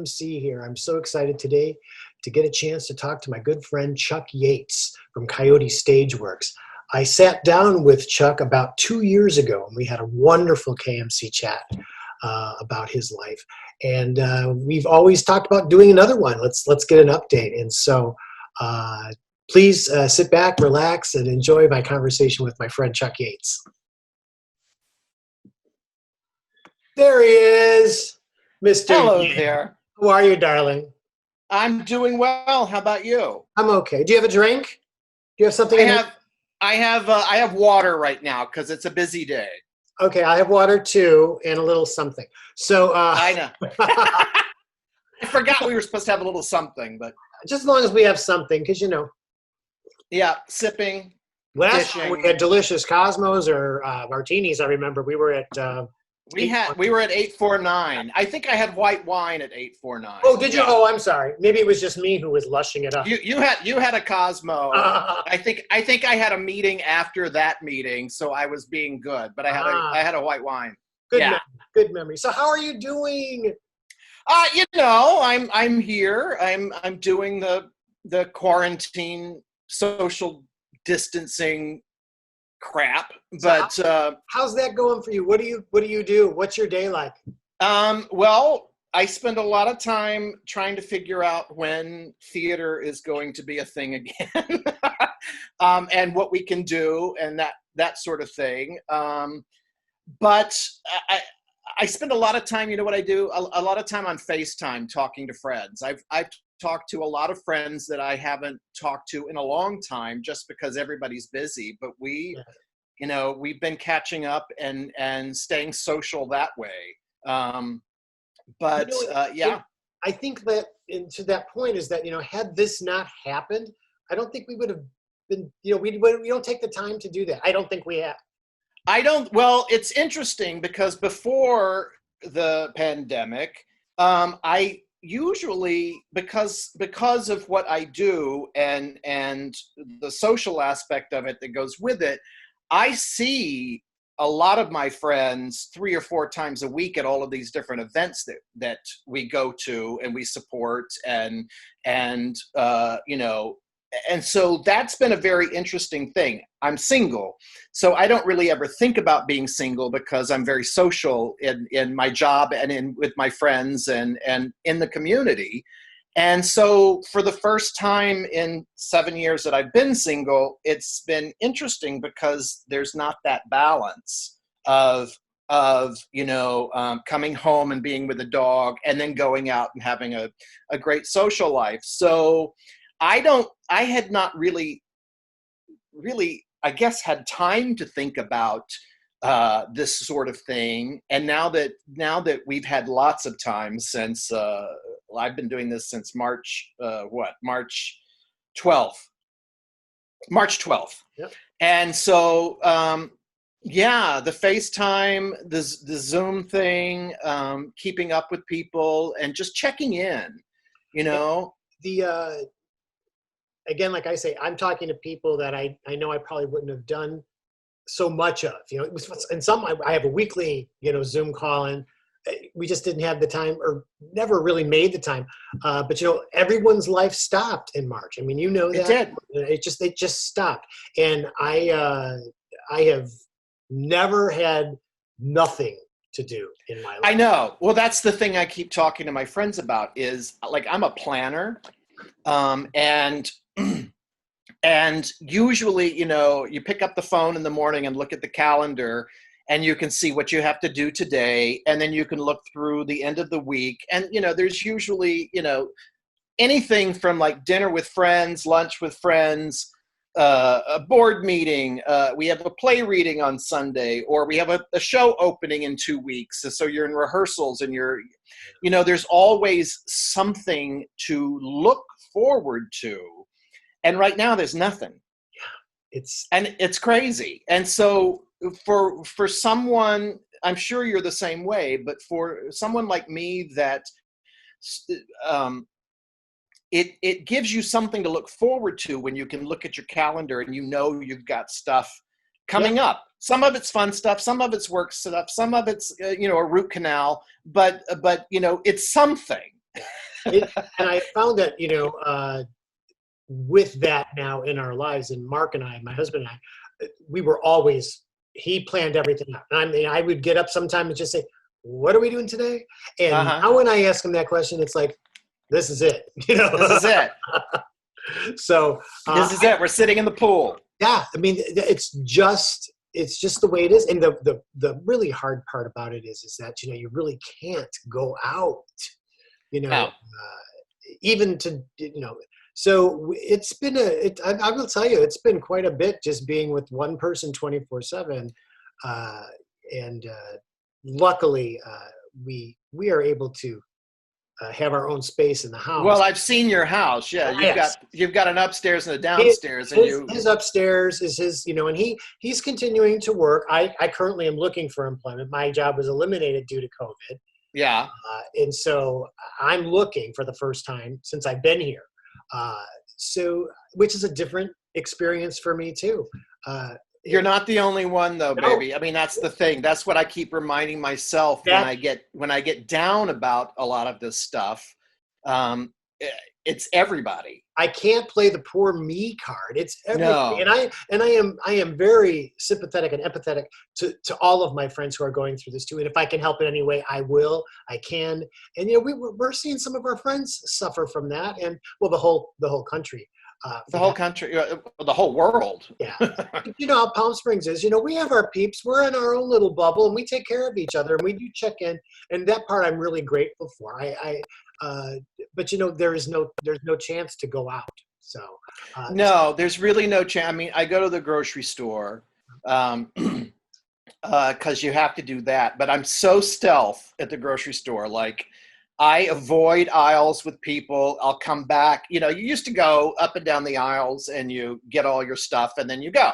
KMC here. I'm so excited today to get a chance to talk to my good friend Chuck Yates from Coyote Stageworks. I sat down with Chuck about 2 years ago, and we had a wonderful KMC chat about his life. And we've always talked about doing another one. Let's get an update. And so please sit back, relax, and enjoy my conversation with my friend Chuck Yates. There he is, Mr. Hello Yates. there. How are you, darling? I'm doing well. How about you? I'm okay. Do you have a drink? Do you have something? I have water right now because it's a busy day. Okay, I have water too, and a little something. So I know. I forgot we were supposed to have a little something, but just as long as we have something, because yeah, sipping. Last time we had delicious Cosmos or martinis. I remember we were at. We were at 849. I think I had white wine at 849. Oh, did you? Yeah. Oh, I'm sorry. Maybe it was just me who was lushing it up. You had a Cosmo. I think I had a meeting after that meeting, so I was being good. But I had a white wine. Good memory. So how are you doing? I'm here. I'm doing the quarantine social distancing crap, but how's that going for you? What do you do? What's your day like? Well, I spend a lot of time trying to figure out when theater is going to be a thing again, and what we can do and that sort of thing. But I spend a lot of time, you know what I do? A lot of time on FaceTime talking to friends. I've talked to a lot of friends that I haven't talked to in a long time just because everybody's busy, but we've been catching up and staying social that way. I think that to that point is that, had this not happened, I don't think we would have been, we don't take the time to do that. I don't think we have. Well, it's interesting because before the pandemic, I usually, because of what I do and the social aspect of it that goes with it, I see a lot of my friends 3 or 4 times a week at all of these different events that we go to and we support and so that's been a very interesting thing. I'm single, so I don't really ever think about being single because I'm very social in my job and with my friends and in the community. And so for the first time in 7 years that I've been single, it's been interesting because there's not that balance of coming home and being with a dog and then going out and having a great social life. So I had not really, I guess, had time to think about this sort of thing. And now that we've had lots of time since I've been doing this since March 12th. Yep. And so, the FaceTime, the Zoom thing, keeping up with people and just checking in, Again, like I say, I'm talking to people that I know I probably wouldn't have done so much of, and some I have a weekly, Zoom call, and we just didn't have the time or never really made the time. But everyone's life stopped in March. I mean, that it did. It just stopped. And I have never had nothing to do in my life. I know. Well, that's the thing I keep talking to my friends about is like, I'm a planner. And usually, you pick up the phone in the morning and look at the calendar and you can see what you have to do today. And then you can look through the end of the week. And, there's usually, anything from like dinner with friends, lunch with friends, a board meeting. We have a play reading on Sunday, or we have a show opening in 2 weeks. So you're in rehearsals and there's always something to look forward to. And right now there's nothing. Yeah, it's crazy. And so for someone, I'm sure you're the same way, but for someone like me that it gives you something to look forward to when you can look at your calendar and you've got stuff coming up. Some of it's fun stuff, some of it's work stuff, some of it's a root canal, but it's something. it, and I found that, with that now in our lives, and Mark and I, my husband and I, we were always, he planned everything out. And I mean, I would get up sometime and just say, what are we doing today? And Uh-huh. now when I ask him that question, it's like, this is it, This is it. So, This is it. We're sitting in the pool. yeah, I mean, it's just the way it is. And the really hard part about it is that, you really can't go out, No. even to, so it's been I will tell you, it's been quite a bit just being with one person 24/7. And luckily, we are able to have our own space in the house. Well, I've seen your house. Yeah, Yes. you've got an upstairs and a downstairs, and His upstairs is his, and he's continuing to work. I currently am looking for employment. My job was eliminated due to COVID. Yeah. And so I'm looking for the first time since I've been here. So, which is a different experience for me too. You're not the only one though, No. baby. I mean, that's the thing. That's what I keep reminding myself when I get down about a lot of this stuff. It's everybody. I can't play the poor me card. It's everything. No. And I am very sympathetic and empathetic to all of my friends who are going through this too. And if I can help in any way, I will. I can. And we're seeing some of our friends suffer from that, and well, the whole country. The whole country, the whole world. Yeah. You know how Palm Springs is. We have our peeps. We're in our own little bubble, and we take care of each other, and we do check in. And that part I'm really grateful for. But there's no chance to go out. So no, there's really no chance. I mean, I go to the grocery store because you have to do that. But I'm so stealth at the grocery store. Like, I avoid aisles with people. I'll come back. You used to go up and down the aisles and you get all your stuff and then you go.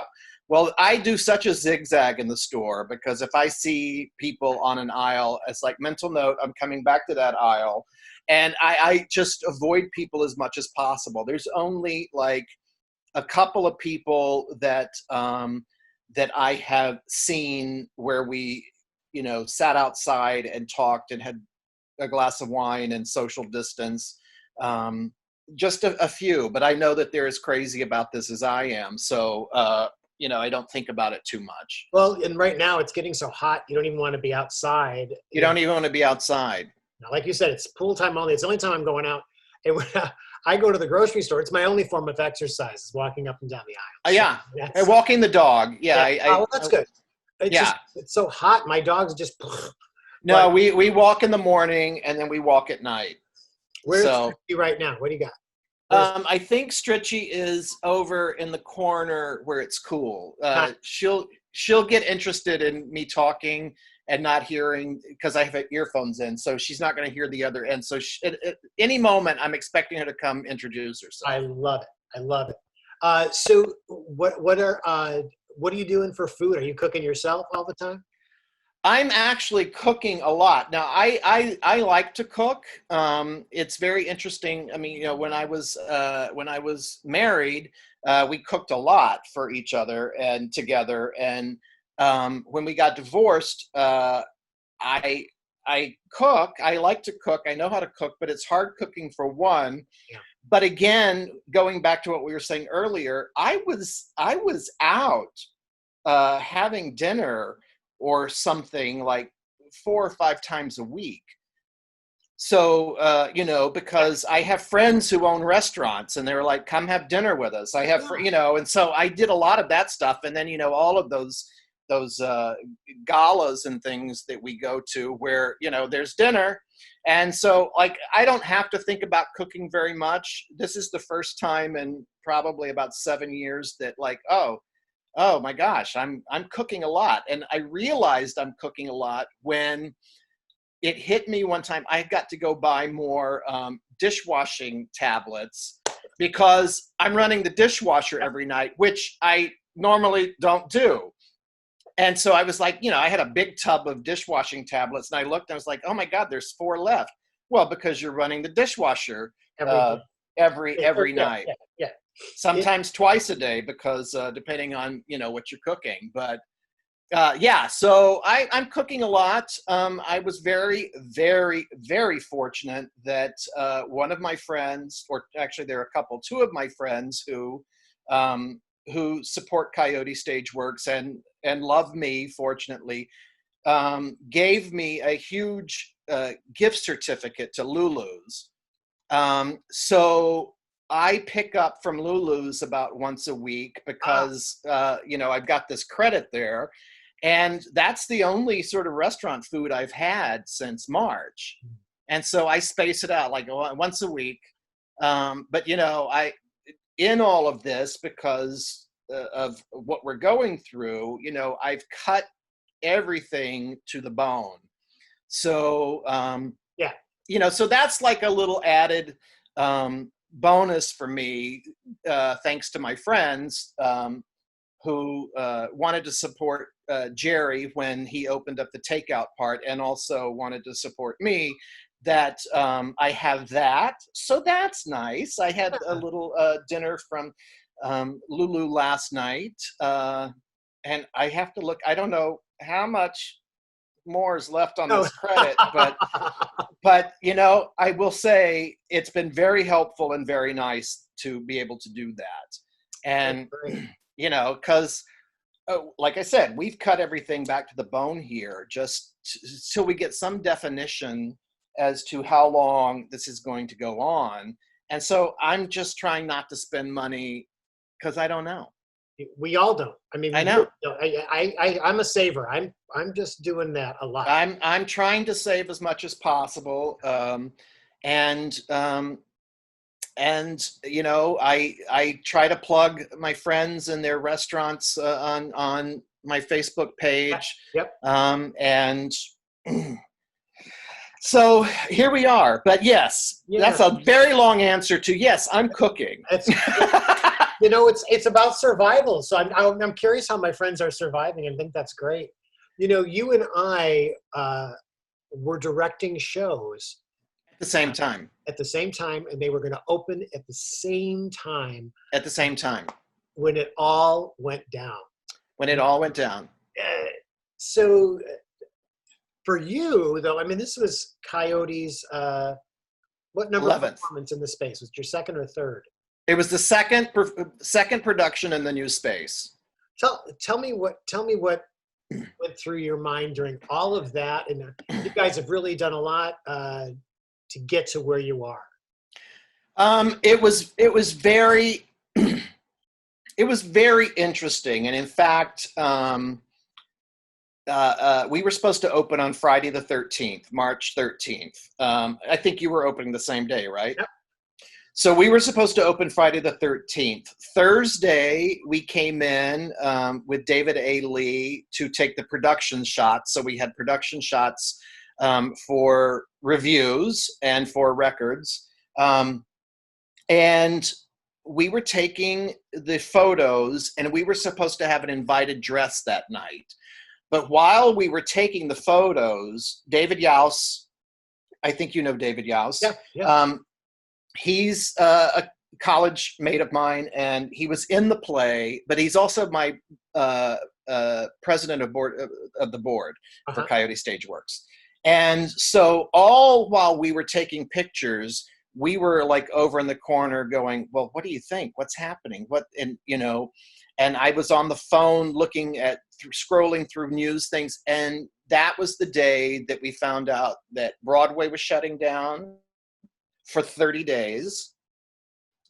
Well, I do such a zigzag in the store because if I see people on an aisle, it's like mental note, I'm coming back to that aisle. And I just avoid people as much as possible. There's only like a couple of people that I have seen where we, sat outside and talked and had a glass of wine and social distance. Just a few, but I know that they're as crazy about this as I am. So, I don't think about it too much. Well, and right now it's getting so hot, you don't even want to be outside. You don't even want to be outside. Now, like you said, it's pool time only. It's the only time I'm going out. And when I go to the grocery store, it's my only form of exercise is walking up and down the aisle. Yeah. And walking the dog. Yeah. Well, that's good. It's so hot. My dog's just. No, we walk in the morning and then we walk at night. Where's Stritchy right now? What do you got? I think Stritchy is over in the corner where it's cool. She'll get interested in me talking and not hearing because I have earphones in, so she's not going to hear the other end. So at any moment, I'm expecting her to come introduce herself. I love it. So what are you doing for food? Are you cooking yourself all the time? I'm actually cooking a lot. Now, I like to cook. It's very interesting. I mean, when I was married, we cooked a lot for each other and together. And when we got divorced, I cook. I like to cook. I know how to cook, but it's hard cooking for one. Yeah. But again, going back to what we were saying earlier, I was out having dinner or something like 4 or 5 times a week. So, because I have friends who own restaurants and they're like, come have dinner with us. I have, and so I did a lot of that stuff. And then, all of those galas and things that we go to where, there's dinner. And so like, I don't have to think about cooking very much. This is the first time in probably about 7 years that like, oh my gosh, I'm cooking a lot. And I realized I'm cooking a lot when it hit me one time. I got to go buy more dishwashing tablets because I'm running the dishwasher every night, which I normally don't do. And so I was like, I had a big tub of dishwashing tablets and I looked and I was like, oh my God, there's 4 left. Well, because you're running the dishwasher every night. Yeah. Sometimes twice a day because depending on, what you're cooking. But Yeah, so I'm cooking a lot. I was very, very, very fortunate that one of my friends, or actually there are a couple, two of my friends um, who support Coyote Stageworks and love me, fortunately, gave me a huge gift certificate to Lulu's. So I pick up from Lulu's about once a week because, I've got this credit there. And that's the only sort of restaurant food I've had since March. And so I space it out like once a week. But, in all of this, because of what we're going through, I've cut everything to the bone. So, Yeah. so that's like a little added bonus for me, thanks to my friends who wanted to support Jerry when he opened up the takeout part, and also wanted to support me, that I have that. So that's nice. I had a little dinner from Lulu last night, and I have to look. I don't know how much more is left on Oh. this credit, but I will say it's been very helpful and very nice to be able to do that. And because like I said, we've cut everything back to the bone here, just till we get some definition as to how long this is going to go on. And so I'm just trying not to spend money because I don't know. We all don't. I mean, I know. I'm a saver. I'm just doing that a lot. I'm trying to save as much as possible, and I try to plug my friends and their restaurants on my Facebook page. Yep. And so here we are. But yes, that's a very long answer to yes, I'm cooking. It's about survival. So I'm curious how my friends are surviving, and think that's great. You and I were directing shows at the same time. At the same time, and they were going to open at the same time. At the same time. When it all went down. When it all went down. So for you, though, I mean, this was Coyote's, what number 11th. Of performance in the space? Was it your second or third? It was the second production in the new space. Tell me what went through your mind during all of that, and you guys have really done a lot to get to where you are. It was very it was very interesting, and in fact, we were supposed to open on Friday the 13th, March 13th. I think you were opening the same day, right? Yep. So we were supposed to open Friday the 13th. Thursday, we came in with David A. Lee to take the production shots. So we had production shots for reviews and for records. And we were taking the photos, and we were supposed to have an invited dress that night. But while we were taking the photos, David Yates, I think you know David Yates. Yeah. He's a college mate of mine, and he was in the play, but he's also my president of the board for Coyote Stageworks. And so all while we were taking pictures, we were like over in the corner going, well, what do you think? What's happening? And I was on the phone looking at, scrolling through news things. And that was the day that we found out that Broadway was shutting down for 30 days.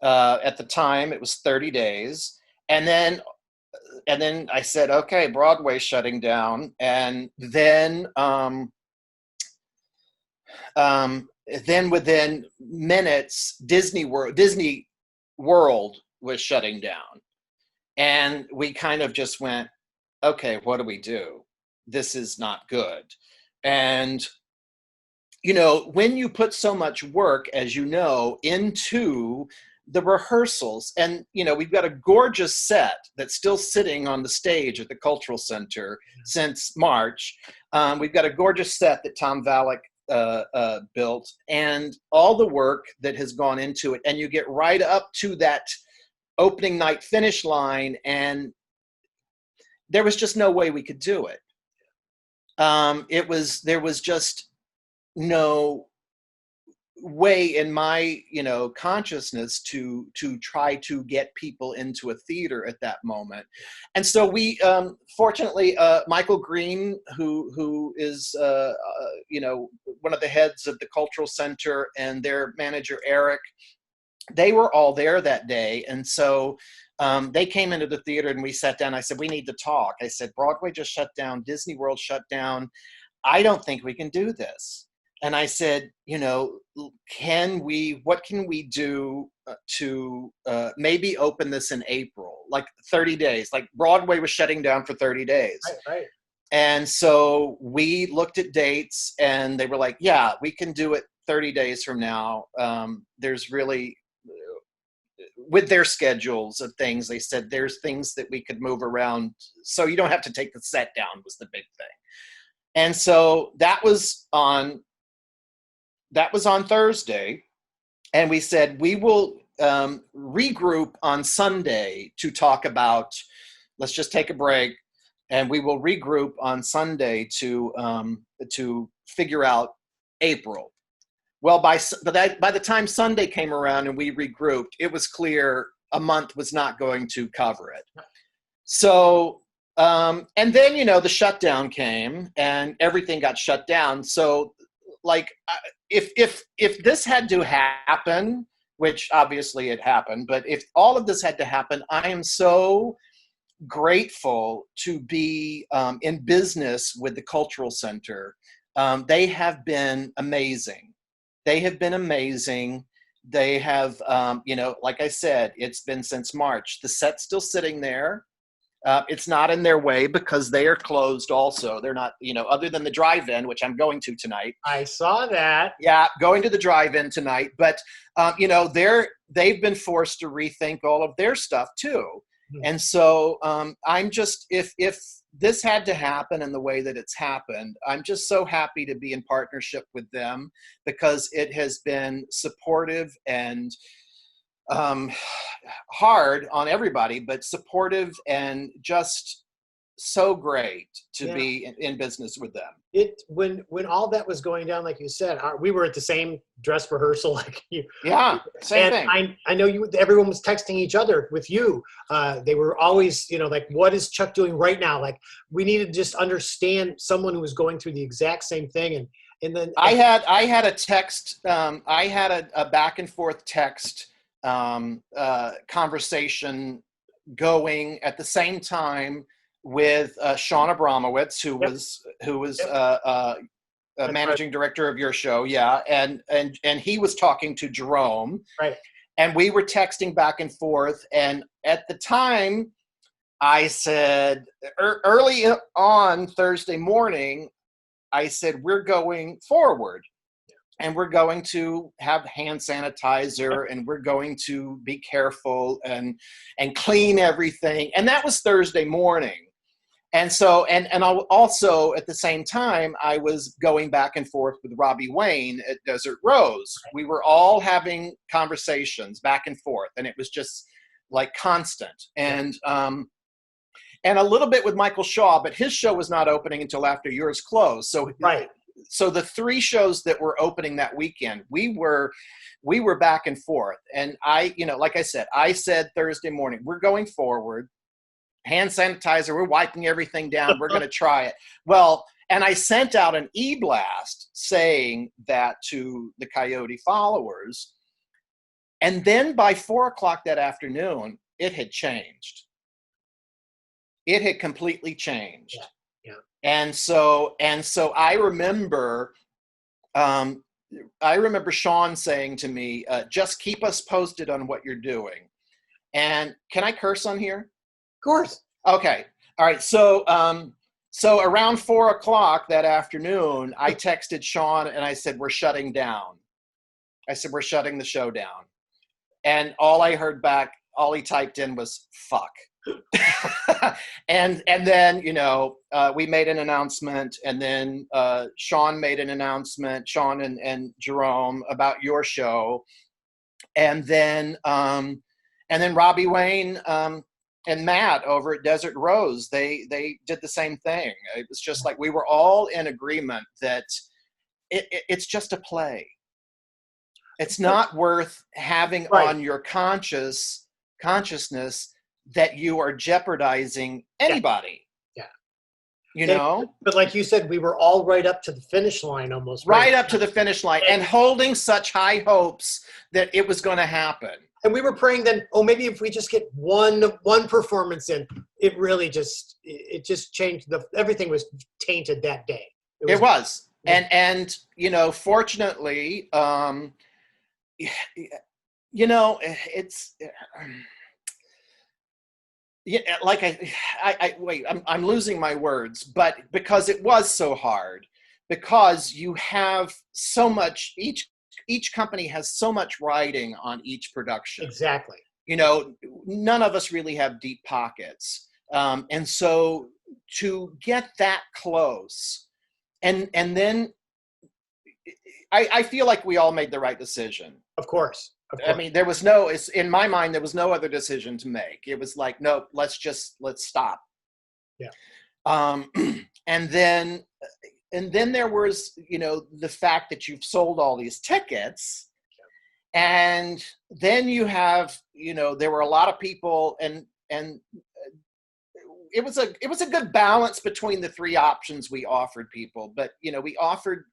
At the time, it was 30 days. And then I said, okay, Broadway's shutting down. And then within minutes, Disney World was shutting down. And we kind of just went, okay, what do we do? This is not good. And, when you put so much work, as you know, into the rehearsals, and, we've got a gorgeous set that's still sitting on the stage at the Cultural Center since March. We've got a gorgeous set that Tom Valek built, and all the work that has gone into it, and you get right up to that opening night finish line, and there was just no way we could do it. There was just no way in my, consciousness to try to get people into a theater at that moment. And so we, fortunately, Michael Green, who is, one of the heads of the Cultural Center, and their manager, Eric, they were all there that day. And so they came into the theater and we sat down. I said, we need to talk. I said, Broadway just shut down. Disney World shut down. I don't think we can do this. And I said, what can we do to maybe open this in April, like 30 days, like Broadway was shutting down for 30 days. Right. And so we looked at dates and they were like, yeah, we can do it 30 days from now. There's really, with their schedules of things, they said there's things that we could move around. So you don't have to take the set down was the big thing. And so that was on Thursday, and we said we will regroup on Sunday to talk about, let's just take a break, and we will regroup on Sunday to figure out April. Well, by the time Sunday came around and we regrouped, it was clear a month was not going to cover it. So, and then, the shutdown came and everything got shut down. So, like, if this had to happen, which obviously it happened, but if all of this had to happen, I am so grateful to be in business with the Cultural Center. They have been amazing. They have, like I said, it's been since March. The set's still sitting there. It's not in their way because they are closed also. They're not, other than the drive-in, which I'm going to tonight. I saw that. Yeah, going to the drive-in tonight. But, they've been forced to rethink all of their stuff too. Mm-hmm. And so I'm just, if this had to happen in the way that it's happened, I'm just so happy to be in partnership with them because it has been supportive and hard on everybody, but supportive and just so great to be in business with them. When all that was going down, like you said, we were at the same dress rehearsal, like you. Yeah, same thing. I know everyone was texting each other with you. They were always, like, what is Chuck doing right now? Like, we needed to just understand someone who was going through the exact same thing. And then I had a text. I had a back and forth text conversation going at the same time with Sean Abramowitz, who was managing director of your show, and he was talking to Jerome, right? And we were texting back and forth. And at the time, I said early on Thursday morning, I said we're going forward. And we're going to have hand sanitizer, and we're going to be careful and clean everything. And that was Thursday morning. And so, and also at the same time, I was going back and forth with Robbie Wayne at Desert Rose. We were all having conversations back and forth, and it was just like constant. And a little bit with Michael Shaw, but his show was not opening until after yours closed. So right. So the three shows that were opening that weekend, we were back and forth. And I, like I said Thursday morning, we're going forward, hand sanitizer, we're wiping everything down. We're going to try it. Well, and I sent out an e-blast saying that to the Coyote followers. And then by 4:00 that afternoon, it had changed. It had completely changed. Yeah. And so I remember Sean saying to me, just keep us posted on what you're doing. And can I curse on here? Of course. Okay. All right. So around 4:00 that afternoon, I texted Sean and I said, we're shutting down. I said, we're shutting the show down. And all I heard back, all he typed in was fuck. and then we made an announcement, and then Sean made an announcement, Sean and Jerome, about your show, and then Robbie Wayne and Matt over at Desert Rose, they did the same thing. It was just like we were all in agreement that it's just a play. It's not worth having Right. on your consciousness that you are jeopardizing anybody. Yeah. You know? But like you said, we were all right up to the finish line almost. Right up to the finish line and holding such high hopes that it was going to happen. And we were praying then, maybe if we just get one performance in, it really just changed. Everything was tainted that day. It was. And fortunately, it's like I wait, I'm losing my words, but because it was so hard, because you have so much, each company has so much riding on each production. Exactly. None of us really have deep pockets. And so to get that close, and then I feel like we all made the right decision. Of course. I mean, in my mind, there was no other decision to make. It was like, nope, let's stop. Yeah. And then there was, the fact that you've sold all these tickets, and then you have, there were a lot of people, and it was a good balance between the three options we offered people. But, we offered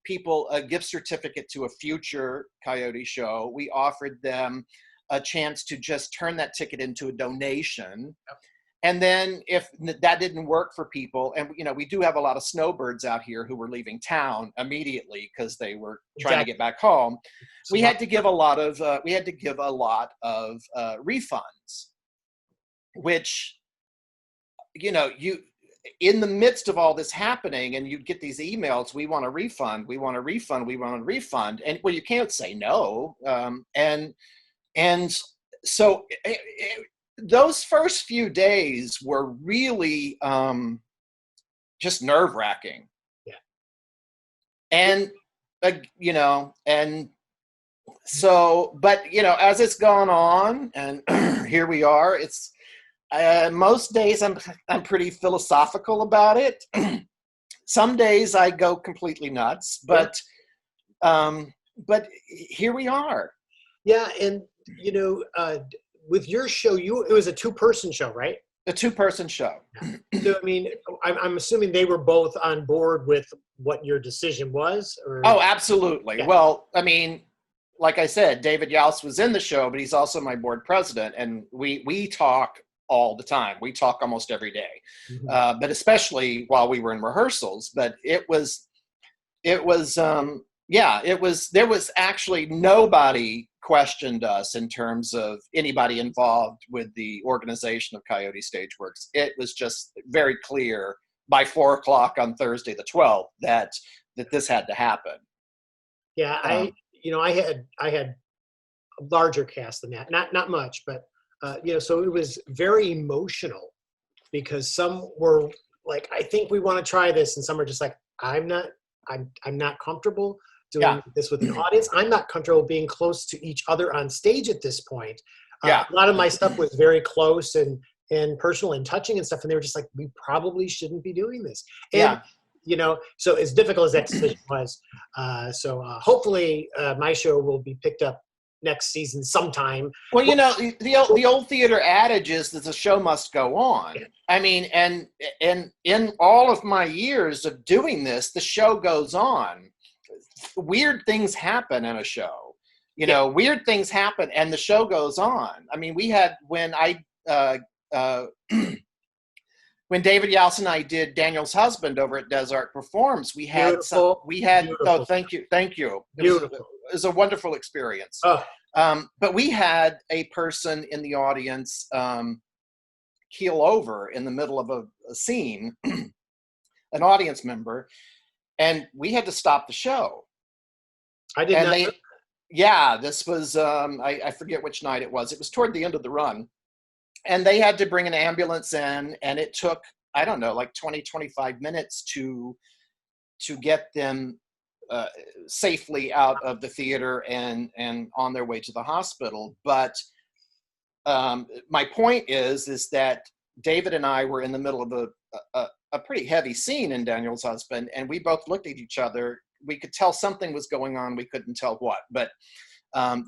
people a gift certificate to a future Coyote show. We offered them a chance to just turn that ticket into a donation. Yep. And then if that didn't work for people, and we do have a lot of snowbirds out here who were leaving town immediately because they were trying to get back home, we had to give a lot of refunds, which in the midst of all this happening, and you'd get these emails, we want a refund, we want a refund, we want a refund. And well, you can't say no. And so those first few days were really just nerve-wracking. Yeah. And, and so, but, as it's gone on, and here we are, it's, most days I'm pretty philosophical about it. Some days I go completely nuts, but here we are. Yeah, and with your show, it was a 2-person show, right? A 2-person show. So I mean, I'm assuming they were both on board with what your decision was, or? Oh, absolutely. Yeah. Well, I mean, like I said, David Yates was in the show, but he's also my board president, and we talk all the time. We talk almost every day, but especially while we were in rehearsals. But there was actually nobody questioned us in terms of anybody involved with the organization of Coyote Stageworks. It was just very clear by 4:00 on Thursday the 12th that this had to happen. Yeah, I had a larger cast than that. Not much, but so it was very emotional, because some were like, I think we want to try this, and some are just like, I'm not comfortable doing this with an audience. I'm not comfortable being close to each other on stage at this point. A lot of my stuff was very close and personal and touching and stuff, and they were just like, we probably shouldn't be doing this. And so as difficult as that decision was, hopefully my show will be picked up next season sometime. Well, the old theater adage is that the show must go on. I mean, and in all of my years of doing this, the show goes on. Weird things happen in a show. Weird things happen, and the show goes on. I mean, we had when David Yates and I did Daniel's Husband over at Desert Performs, we had Beautiful. Oh, thank you. Beautiful. It was a wonderful experience. Oh. But we had a person in the audience keel over in the middle of a scene, an audience member, and we had to stop the show. I did not. Yeah, this was, I forget which night it was. It was toward the end of the run. And they had to bring an ambulance in, and it took, I don't know, like 20, 25 minutes to get them safely out of the theater and on their way to the hospital. But my point is that David and I were in the middle of a pretty heavy scene in Daniel's Husband, and we both looked at each other. We could tell something was going on. We couldn't tell what. But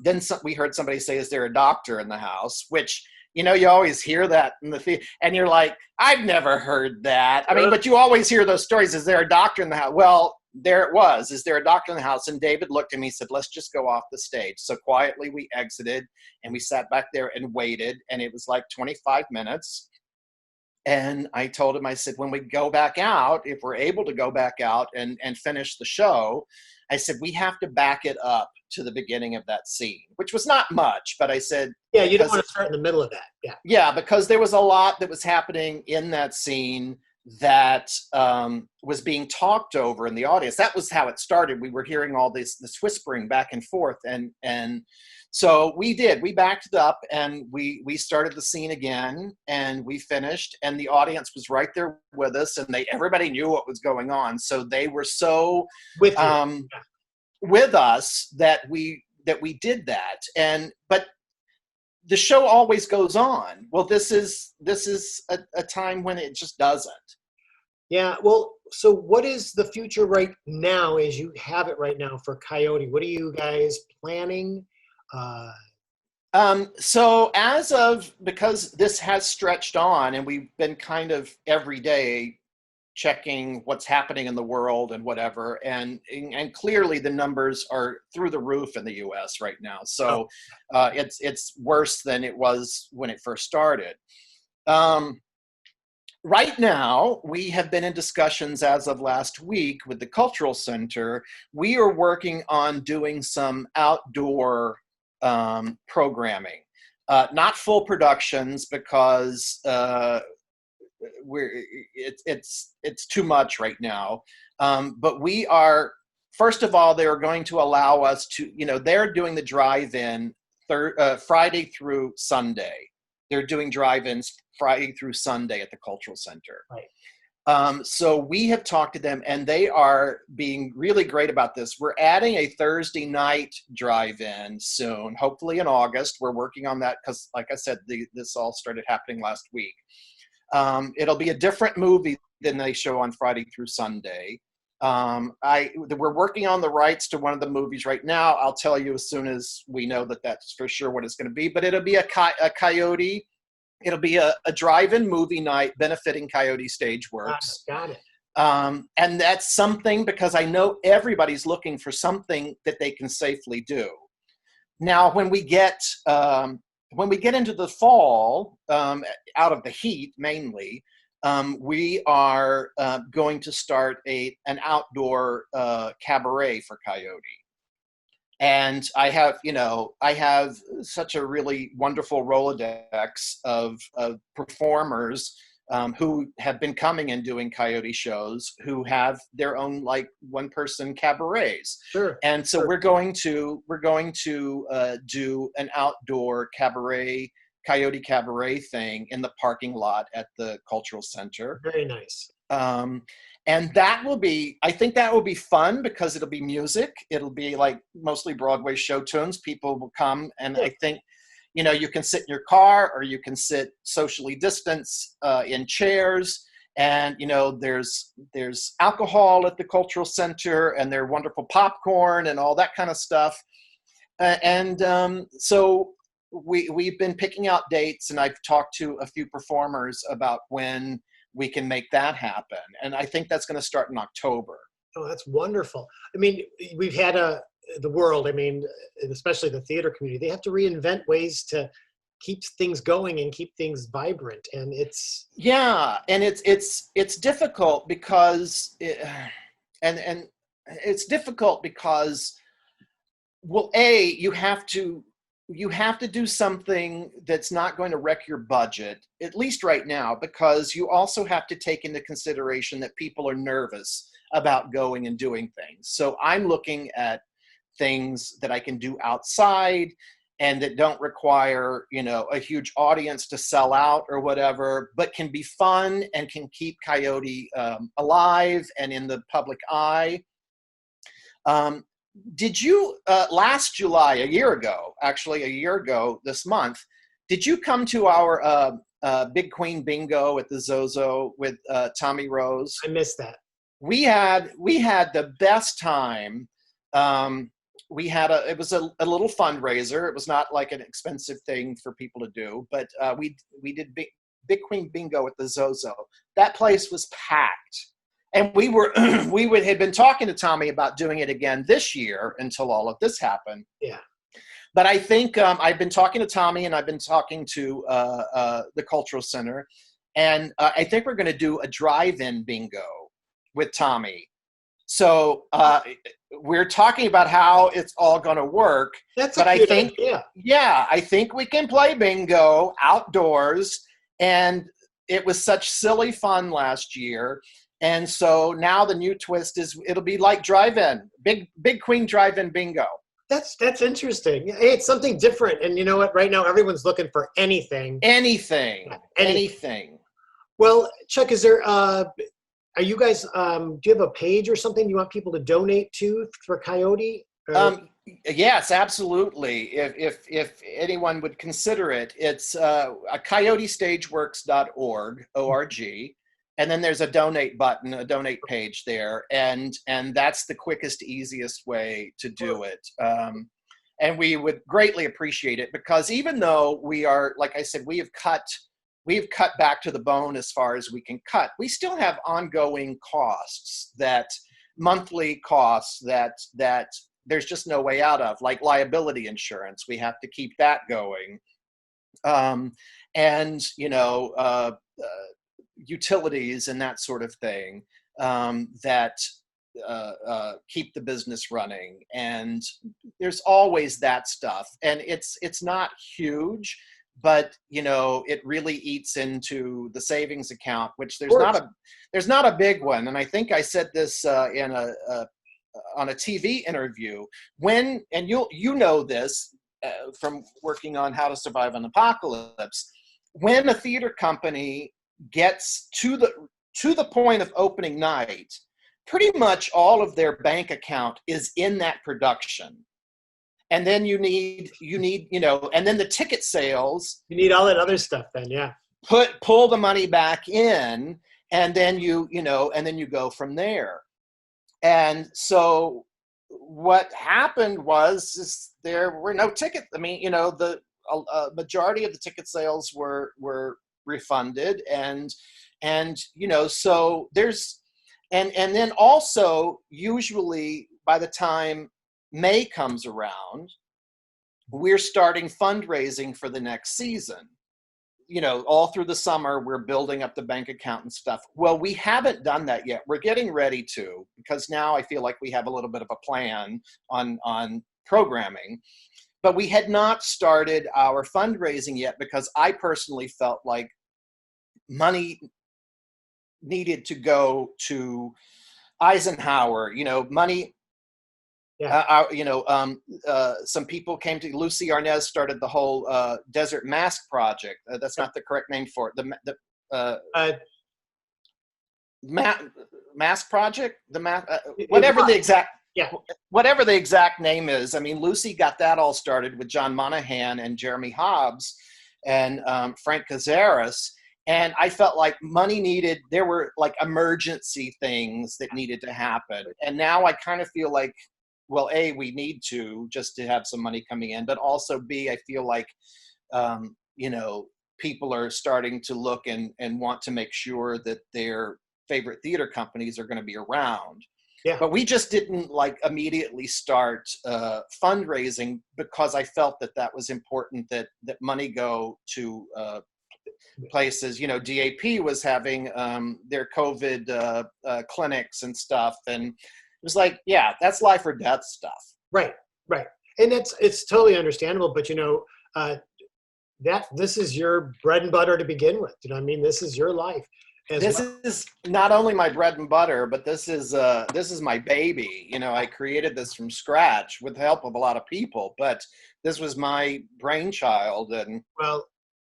then we heard somebody say, "Is there a doctor in the house?" Which, you always hear that in the theater, and you're like, "I've never heard that." I mean, but you always hear those stories. Is there a doctor in the house? Well, there it was. Is there a doctor in the house? And David looked at me and said, "Let's just go off the stage." So quietly we exited, and we sat back there and waited, and it was like 25 minutes. And I told him, I said, when we go back out, if we're able to go back out and finish the show, I said, we have to back it up to the beginning of that scene, which was not much, but I said, yeah, you don't want to start in the middle of that. Yeah. Yeah, because there was a lot that was happening in that scene that was being talked over in the audience. That was how it started. We were hearing all this whispering back and forth. And so we backed it up, and we started the scene again, and we finished, and the audience was right there with us, and everybody knew what was going on. So they were so with us that we did that. But the show always goes on. Well, this is a time when it just doesn't. Yeah. Well, so what is the future right now as you have it right now for Coyote? What are you guys planning? So because this has stretched on, and we've been kind of every day checking what's happening in the world and whatever, and clearly the numbers are through the roof in the US right now. So it's worse than it was when it first started. Right now, we have been in discussions as of last week with the Cultural Center. We are working on doing some outdoor programming, not full productions, because it's too much right now. But we are, first of all, they're going to allow us to, they're doing the drive-in Friday through Sunday. They're doing drive-ins Friday through Sunday at the Cultural Center. Right. So we have talked to them, and they are being really great about this. We're adding a Thursday night drive-in soon, hopefully in August. We're working on that because, like I said, this all started happening last week. It'll be a different movie than they show on Friday through Sunday. We're working on the rights to one of the movies right now. I'll tell you as soon as we know that that's for sure what it's going to be. But it'll be a Coyote. It'll be a drive-in movie night benefiting Coyote Stageworks. Got it. And that's something, because I know everybody's looking for something that they can safely do. Now, when we get into the fall, out of the heat mainly, we are going to start an outdoor cabaret for Coyote. And I have such a really wonderful Rolodex of performers who have been coming and doing Coyote shows, who have their own like one-person cabarets. Sure. And so we're going to do an outdoor Coyote cabaret thing in the parking lot at the Cultural Center. Very nice. And I think that will be fun, because it'll be music. It'll be like mostly Broadway show tunes. People will come, and I think, you can sit in your car, or you can sit socially distanced in chairs. And, there's alcohol at the Cultural Center, and there's wonderful popcorn and all that kind of stuff. So we've been picking out dates, and I've talked to a few performers about when we can make that happen. And I think that's going to start in October. Oh, that's wonderful. I mean, we've had the world, especially the theater community, they have to reinvent ways to keep things going and keep things vibrant. And it's it's difficult because it's difficult because, well, you have to do something that's not going to wreck your budget, at least right now, because you also have to take into consideration that people are nervous about going and doing things. So I'm looking at things that I can do outside and that don't require, a huge audience to sell out or whatever, but can be fun and can keep Coyote alive and in the public eye. Did you, last July, a year ago this month, did you come to our Big Queen Bingo at the Zozo with Tommy Rose? I missed that. We had the best time. It was a little fundraiser. It was not like an expensive thing for people to do, but we did Big Queen Bingo at the Zozo. That place was packed. And we had been talking to Tommy about doing it again this year until all of this happened. Yeah. But I think I've been talking to Tommy and I've been talking to the Cultural Center. And I think we're going to do a drive-in bingo with Tommy. So we're talking about how it's all going to work. That's a good idea. Yeah, I think we can play bingo outdoors. And it was such silly fun last year. And so now the new twist is it'll be like drive-in, Big Queen drive-in bingo. That's interesting. Hey, it's something different. And you know what? Right now, everyone's looking for anything. Anything. Well, Chuck, is there, are you guys, do you have a page or something you want people to donate to for Coyote? Yes, absolutely. If anyone would consider it, it's coyotestageworks.org, O-R-G. And then there's a donate button, a donate page there. And that's the quickest, easiest way to do it. And we would greatly appreciate it because even though we are, like I said, we've cut back to the bone as far as we can cut, we still have ongoing costs, monthly costs that there's just no way out of, like liability insurance. We have to keep that going. And, utilities and that sort of thing that keep the business running, and there's always that stuff, and it's not huge, but it really eats into the savings account, which there's not a big one. And I think I said this on a TV interview and you know this from working on How to Survive an Apocalypse. When a theater company gets to the point of opening night, pretty much all of their bank account is in that production. And then you need, and then the ticket sales. You need all that other stuff then, yeah. Pull the money back in, and then and then you go from there. And so what happened was there were no tickets. I mean, the majority of the ticket sales were refunded, and so there's and then also usually by the time May comes around, we're starting fundraising for the next season. All through the summer we're building up the bank account and stuff. Well, we haven't done that yet. We're getting ready to, because now I feel like we have a little bit of a plan on programming. But we had not started our fundraising yet because I personally felt like money needed to go to Eisenhower, money. Yeah. Some people came to, Lucy Arnaz started the whole Desert Mask Project. That's not the correct name for it. Mask Project? Whatever the exact name is. I mean, Lucy got that all started with John Monahan and Jeremy Hobbs and Frank Cazares. And I felt like there were like emergency things that needed to happen. And now I kind of feel like, well, A, we need to just to have some money coming in, but also B, I feel like, people are starting to look and want to make sure that their favorite theater companies are going to be around. Yeah. But we just didn't immediately start fundraising because I felt that was important, that money go to places. DAP was having their COVID clinics and stuff, and it was like, yeah, that's life or death stuff. Right. And it's totally understandable, but this is your bread and butter to begin with. This is your life. This is not only my bread and butter, but this is my baby. I created this from scratch with the help of a lot of people, but this was my brainchild. And well,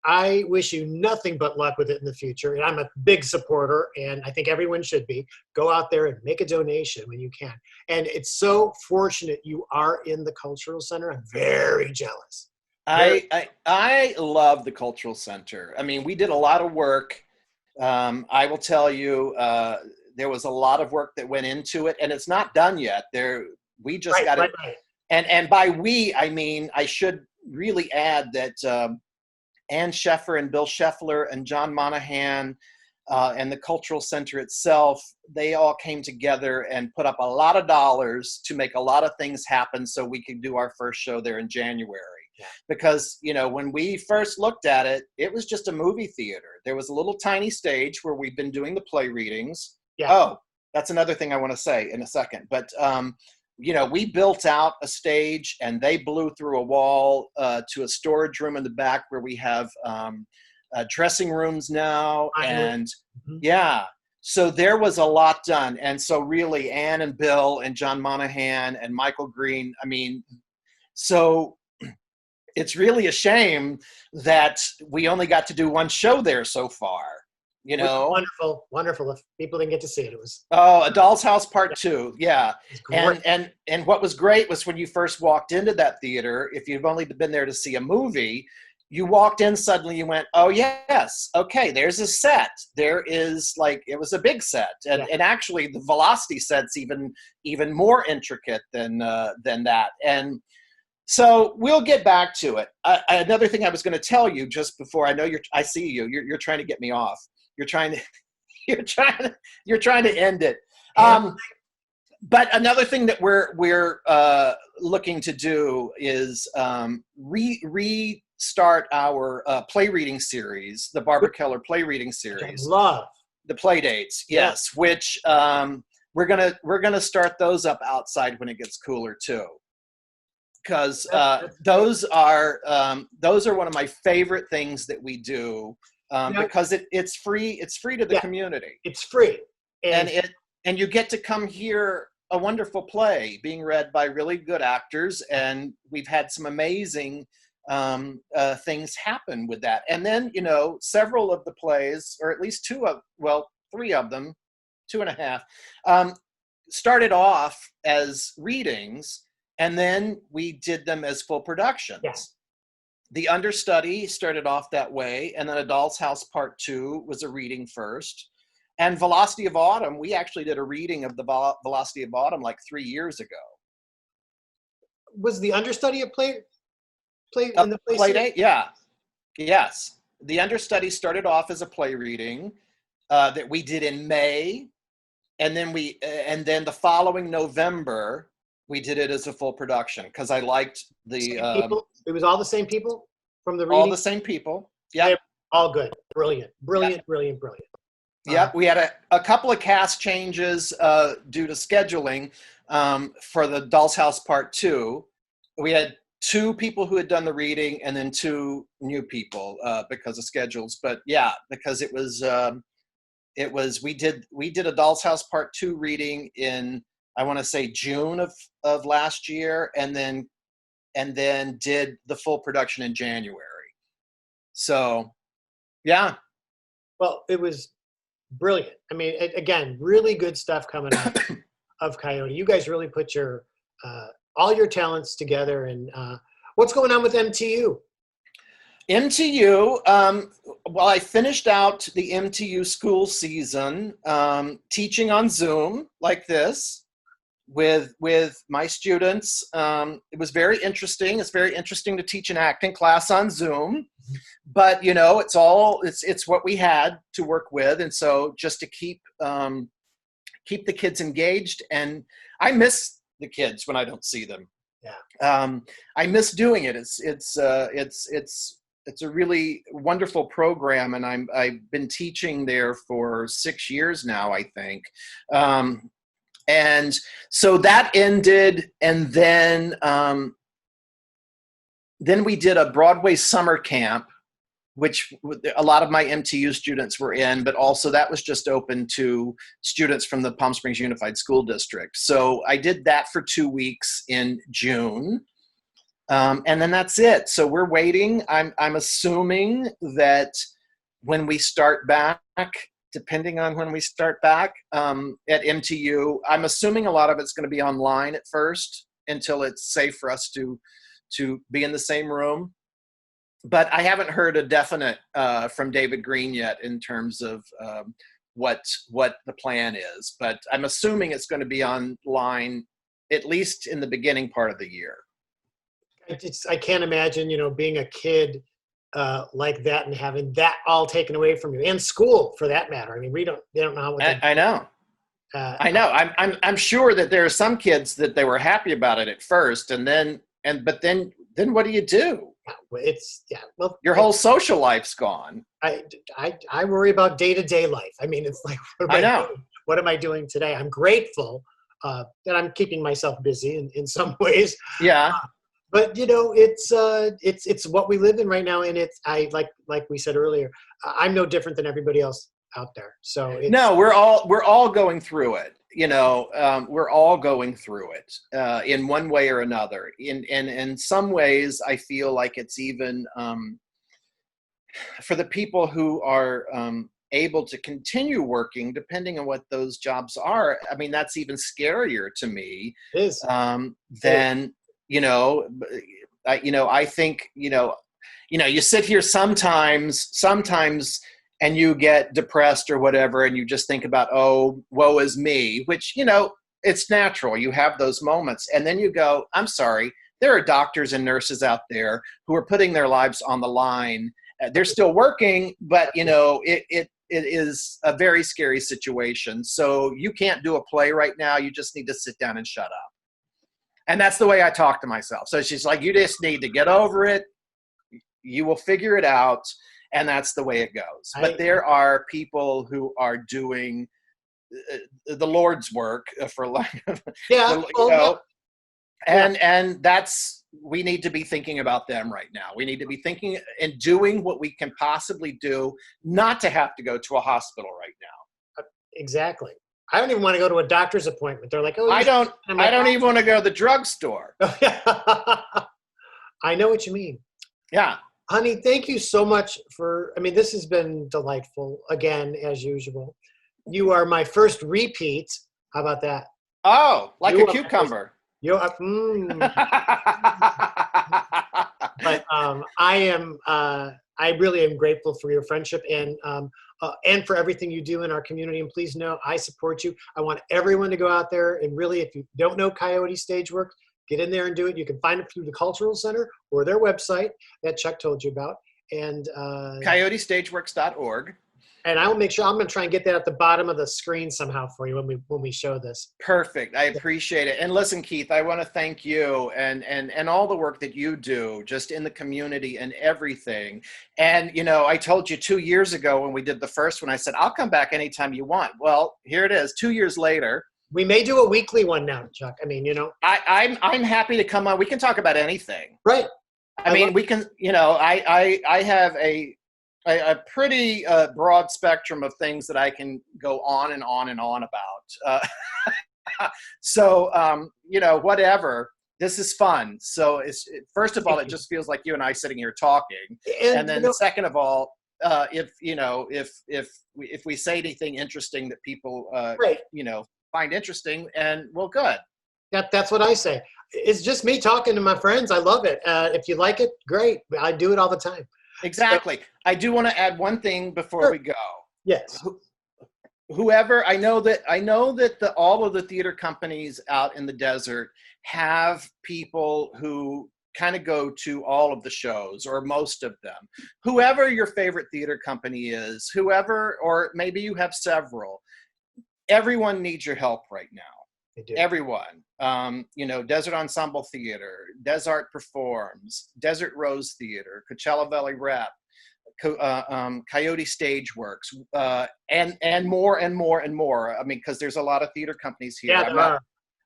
I wish you nothing but luck with it in the future. And I'm a big supporter, and I think everyone should be. Go out there and make a donation when you can. And it's so fortunate you are in the Cultural Center. I'm very jealous. Very I love the cultural center. I mean, we did a lot of work. I will tell you, there was a lot of work that went into it, and it's not done yet. We just right, got it, right, right. and by we, I mean I should really add that Ann Sheffer and Bill Scheffler and John Monahan and the cultural center itself, they all came together and put up a lot of dollars to make a lot of things happen so we could do our first show there in January. Yeah. Because, you know, when we first looked at it, it was just a movie theater. There was a little tiny stage where we've been doing the play readings. Yeah. Oh, that's another thing I want to say in a second. But, you know, we built out a stage and they blew through a wall to a storage room in the back where we have dressing rooms now. Finally. And Mhm. yeah, so there was a lot done. And so really Ann and Bill and John Monahan and Michael Green, I mean, so it's really a shame that we only got to do one show there so far, you Which is know? wonderful, wonderful. If people didn't get to see it, it was, Oh, A Doll's House Part Two. Yeah. it was great. And what was great was when you first walked into that theater, if you've only been there to see a movie, you walked in suddenly, you went, oh yes, okay, there's a set. There is like, it was a big set. And Yeah. and actually the Velocity set's even more intricate than that. And so we'll get back to it. Another thing I was going to tell you just before, I know I see you're trying to get me off. You're trying to, you're trying to end it. And But another thing that we're looking to do is restart our play reading series, the Barbara Keller play reading which I series, love. the play dates. Yes, which we're gonna start those up outside when it gets cooler too, because those are one of my favorite things that we do because it's free. It's free to the community. It's free. And you get to come hear a wonderful play being read by really good actors, and we've had some amazing things happen with that. And then, you know, several of the plays, or at least three of them, two and a half, started off as readings, and then we did them as full productions. Yeah. The Understudy started off that way, and then A Doll's House Part Two was a reading first. And Velocity of Autumn, we actually did a reading of the Velocity of Autumn like 3 years ago. Was the understudy a play in the play series? Date? Yeah. Yes. The Understudy started off as a play reading that we did in May, and then the following November we did it as a full production because I liked the people. It was all the same people from the reading. all the same people. Yeah. All good. Brilliant. Brilliant. Brilliant. Brilliant. Yep, we had a couple of cast changes due to scheduling for the Doll's House Part Two. We had 2 people who had done the reading and then 2 new people because of schedules. But yeah, because it was we did a Doll's House Part Two reading in, I want to say, June of last year, and then did the full production in January. So yeah. Well, it was brilliant. I mean, again, really good stuff coming out of Coyote. You guys really put your all your talents together. And what's going on with MTU? MTU, well, I finished out the MTU school season teaching on Zoom like this with my students. It was very interesting. It's very interesting to teach an acting class on Zoom, but you know, it's what we had to work with. And so just to keep the kids engaged, and I miss the kids when I don't see them. Yeah. I miss doing it. It's a really wonderful program, and I've been teaching there for 6 years now, I think. And so that ended, and then we did a Broadway summer camp, which a lot of my MTU students were in, but also that was just open to students from the Palm Springs Unified School District. So I did that for 2 weeks in June. And then that's it. So we're waiting. I'm assuming that when we start back, depending on when we start back at MTU, I'm assuming a lot of it's going to be online at first until it's safe for us to be in the same room. but I haven't heard a definite from David Green yet in terms of what the plan is. But I'm assuming it's going to be online at least in the beginning part of the year. I can't imagine, being a kid like that and having that all taken away from you, and school for that matter. I mean, they don't know what I know. I know. I'm sure that there are some kids that they were happy about it at first, but then what do you do? Well, your whole social life's gone. I worry about day-to-day life. I mean, it's like, what am I doing today? I'm grateful that I'm keeping myself busy in some ways. Yeah. But it's what we live in right now, and like we said earlier, I'm no different than everybody else out there. So no, we're all going through it. We're all going through it in one way or another. In some ways, I feel like it's even for the people who are able to continue working, depending on what those jobs are. I mean, that's even scarier to me. It is. Than I think you sit here sometimes. And you get depressed or whatever, and you just think about, oh, woe is me, which, it's natural. You have those moments. And then you go, I'm sorry, there are doctors and nurses out there who are putting their lives on the line. They're still working, but, it is a very scary situation. So you can't do a play right now. You just need to sit down and shut up. And that's the way I talk to myself. So she's like, you just need to get over it. You will figure it out. And that's the way it goes. But there are people who are doing the Lord's work, for lack of, and that's, we need to be thinking about them right now. We need to be thinking and doing what we can possibly do, not to have to go to a hospital right now. Exactly. I don't even want to go to a doctor's appointment. They're like, oh, I don't even want to go to the drugstore. I know what you mean. Yeah. Honey, thank you so much this has been delightful, again, as usual. You are my first repeat. How about that? Oh, like a cucumber. But I really am grateful for your friendship and for everything you do in our community. And please know, I support you. I want everyone to go out there and really, if you don't know Coyote Stageworks, get in there and do it. You can find it through the Cultural Center or their website that Chuck told you about. And coyotestageworks.org. And I will make sure, I'm going to try and get that at the bottom of the screen somehow for you when we show this. Perfect. I appreciate it. And listen, Keith, I want to thank you and all the work that you do just in the community and everything. And, I told you 2 years ago when we did the first one, I said, I'll come back anytime you want. Well, here it is, 2 years later. We may do a weekly one now, Chuck. I mean, I'm happy to come on. We can talk about anything. Right. We can, I have a pretty broad spectrum of things that I can go on and on and on about. So, whatever. This is fun. So first of all, it just feels like you and I sitting here talking. And then second of all, if we say anything interesting that people, find interesting, and well, good. That's what I say. It's just me talking to my friends. I love it. If you like it, great. I do it all the time. Exactly. So, I do want to add one thing before we go. Yes. Whoever, I know that all of the theater companies out in the desert have people who kind of go to all of the shows, or most of them. Whoever your favorite theater company is, or maybe you have several, everyone needs your help right now. They do. Everyone. Desert Ensemble Theater, Desart Performs, Desert Rose Theater, Coachella Valley Rep, Coyote Stageworks, and more and more and more. I mean, because there's a lot of theater companies here. Yeah, there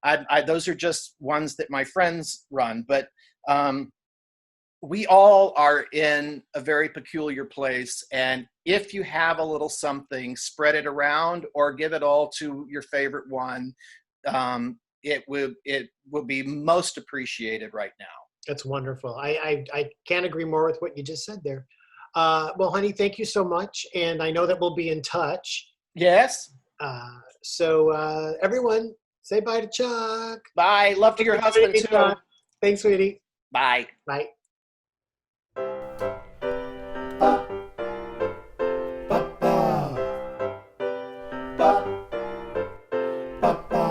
are. Those are just ones that my friends run, but we all are in a very peculiar place. And if you have a little something, spread it around or give it all to your favorite one. It will be most appreciated right now. That's wonderful. I can't agree more with what you just said there. Well, honey, thank you so much. And I know that we'll be in touch. Yes. So everyone, say bye to Chuck. Bye. Love to your husband too. Thanks, sweetie. Bye. Bye. ba, ba.